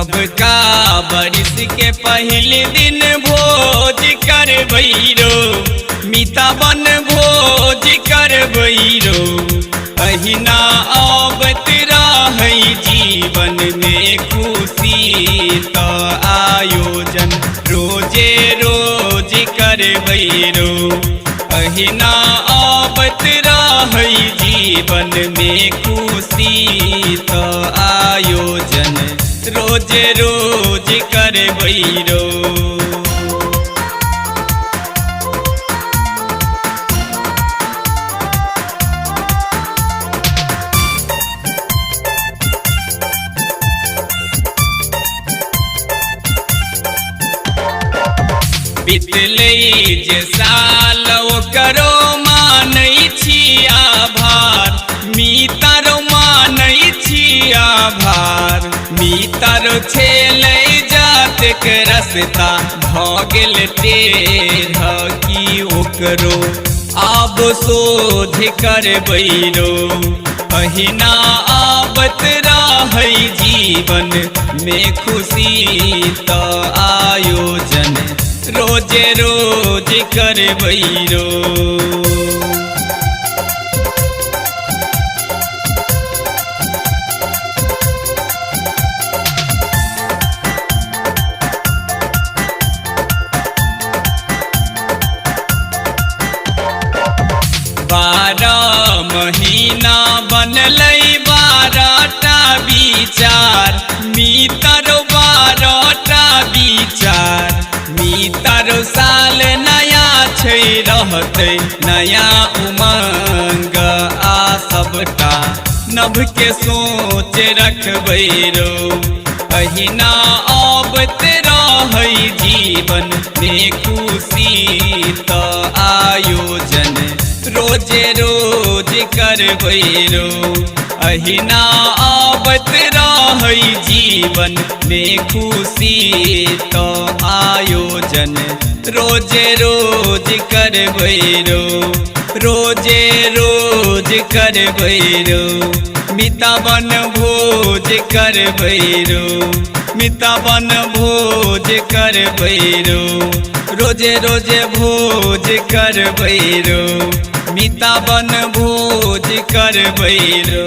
नबका बरिस के पहले दिन भोज कर भैरो मीता बन भोज कर भैरो अहिना आवत रहे जीवन में खुशी तो आयोजन रोजे रोज कर भैरो अहिना आवत रहे जीवन में खुशी तो आयोजन रोज रोज कर भैरो। बितले जे साल करो मानै छी आभार मीतारो मानै छी आभार मीतारो छेलै जातक रस्ता भ गेल टेढ़ की ओकरो आब शोध कर भैरो अहिना आवत रहे जीवन में खुशी तो आयोजन रोज रोज कर भैरो। बारह महीना बनलै 12टा विचार मीतारो 12टा विचार मीतारो साल नया छै रहते नया उमंग आ सबटा नभ के सोच रखबै रो अहिना आवत रहे जीवन में खुशी तो आयोजन रोज रोज कर भैरो अहिना आवत रहे जीवन में खुशी तो आयोजन रोज रोज कर भैरो रोज रोज कर भैरो मीता बन भोज कर भैरो मीता बन भोज कर भैरो रोज रोज भोज कर भैरो मीता बन भोज कर भैरो।